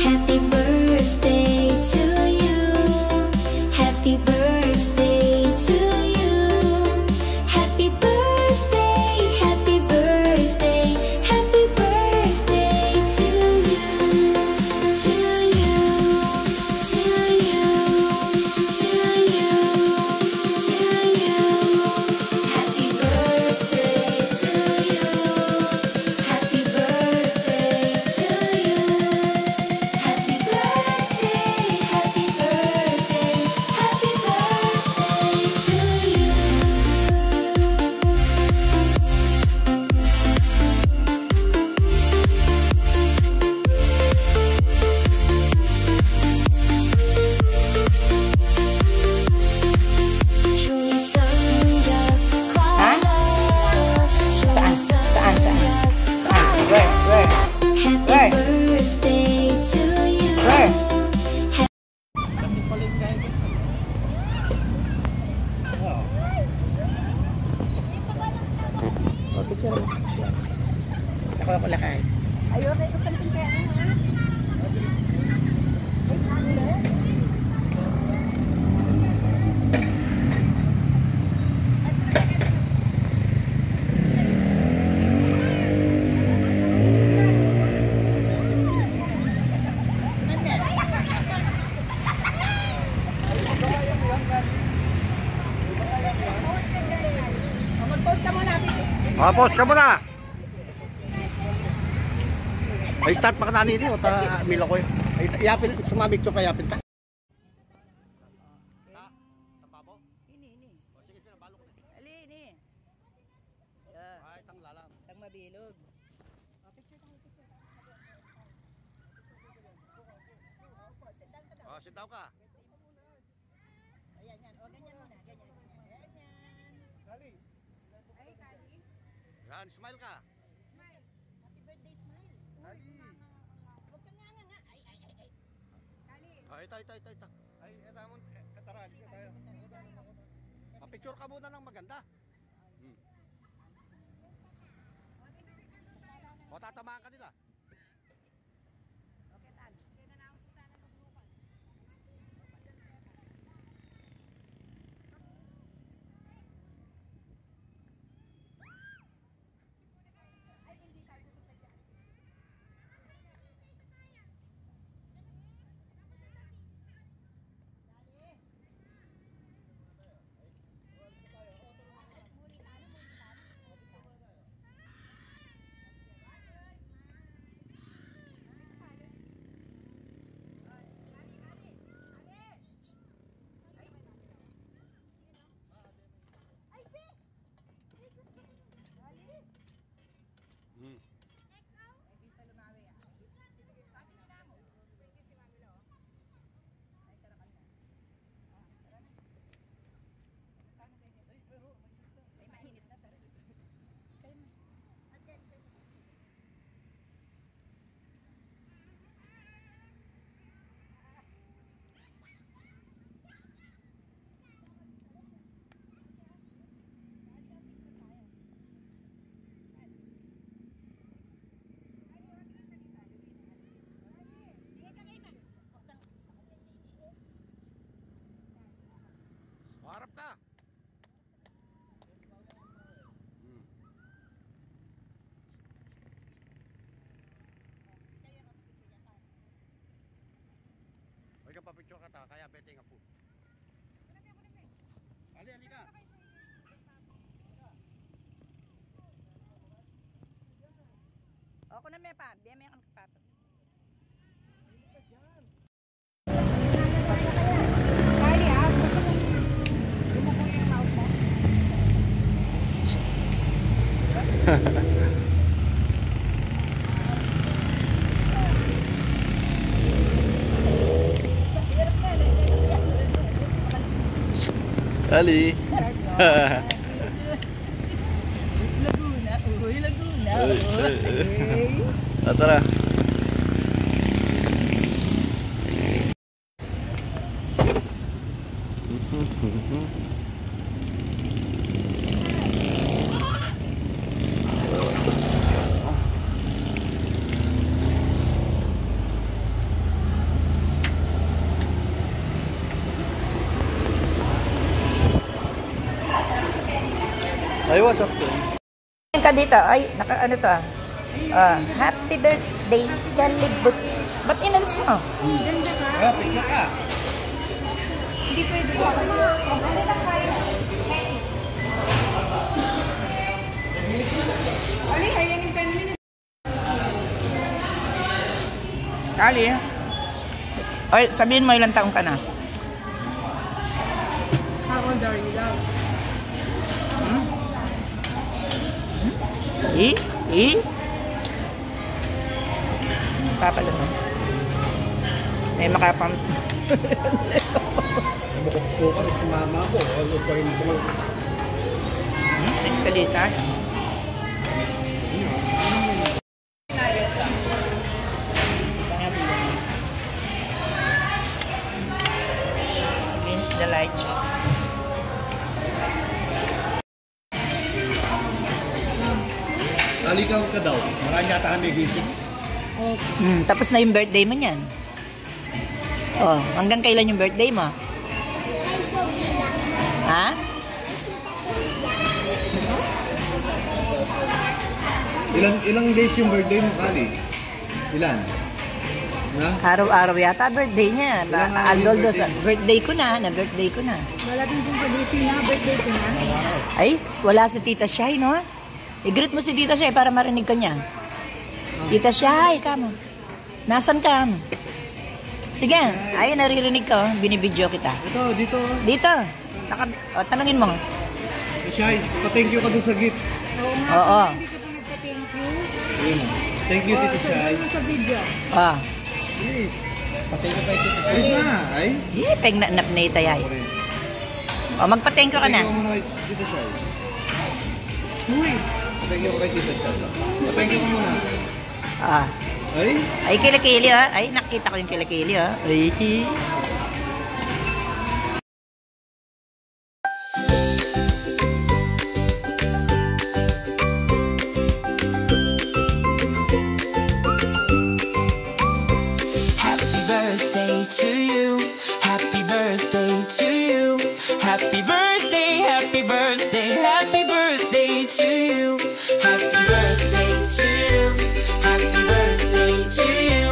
Happy birthday to you. Happy birthday to you. Happy birthday, happy birthday, happy birthday to you. To you, to you, to you, to you. Happy birthday to you. Happy birthday to you. Happy birthday, happy birthday, happy birthday to you. Julie Sandra, Kuala. Julie Sandra, Where? happy birthday to you. Picture mo. Ako lakay. Ayun, ito sa litin kaya ha? Mag-post ka muna. Pause ka muna. Ay start pa ka na nini o ta mila ko. Ay yapin sumamig to kayapin ta. Ta tapabo. Ini. O sige sige balo ko. Ali ini. Ay tang lalam. Tang mabilog. Oh, sit down ka. Ayan yan. O ganyan muna, ganyan. Kali. Ay, Kali. Yan, smile ka. Smile. Happy birthday, smile. Kali. Huwag ka nga. Ay. Kali. Ay, ito. Ay, eto mo katara, alis na tayo. Pa-picture ka muna ng maganda. O tatamaan ka nila. Okay, Tan. Kaya na naman sana pagbukan. Ay, hindi tayo pupunta dyan. Hmm. Ay, bisa lumawi ah. Sabi ni Namo. Pwede si Mami Lo. Ay, tara ka na. Tara na. Paano kayo nito? Ay, mainit na. Tara. Kayo na. Harap ka. Huwag ka pa-picture ka ta, kaya betting ako. Ali ka. Ako na may pa. Biya may ang papa. Kali ah. Gusto mo ko yung mouth mo? Ali. Laguna. Uy, Laguna. Tara. Dalawa sakto. Ka dito. Ay, ano to? Happy birthday, Jalibut. Ba't inalis mo? Picture ka. Hindi pwede sa akin. Ano na kayo? Ali, ayan yung 10 minutes. Ali. Ay, sabihin mo ilang taong ka na. How old are you now? Papalo mo. May makapang... Mukukpo ka sa mama ko. Ano pa rin ko? Nagsalita. Means the light. Naligaw ka daw. Marami yata kami gising. Tapos na yung birthday mo niyan. Oh, hanggang kailan yung birthday mo? Ha? Ilang days yung birthday mo, Kali? Ilan? Na? Araw-araw yata birthday niya. Ilang araw yung Aldoldo, birthday? birthday ko na. Malapit din sa busy na, birthday ko na. Ay, wala si Tita Shai, no? I-greet mo si Tita Shai para marinig ka niya. Tita Shai, kamo. Nasaan ka? Sige, ay, naririnig ka, oh. Binibidyo kita. Ito, dito. Dito. Tanungin mo. Shai, pa-thank you ka dun sa gift. Oo nga, Oo. hindi ka pa nagpa-thank you. Ayun. Thank you, Tito Shai. Sa video. Ah. Yes. Pa-thank you kay Tito Shai. Alis na, ay? Peng na napnaytayay. O, magpa-thank you ka na. Pa-thank you muna kay Tito Shai. Uy. Pa-thank you kay Tito Shai. Pa-thank you muna. Ah. Ay? Ay, kilikili, ha? Ay, nakita ko yung kilikili, ha? Ay. Happy birthday to you. Happy birthday to you. Happy birthday, happy birthday, happy birthday to you. Happy birthday to you. Happy birthday to you.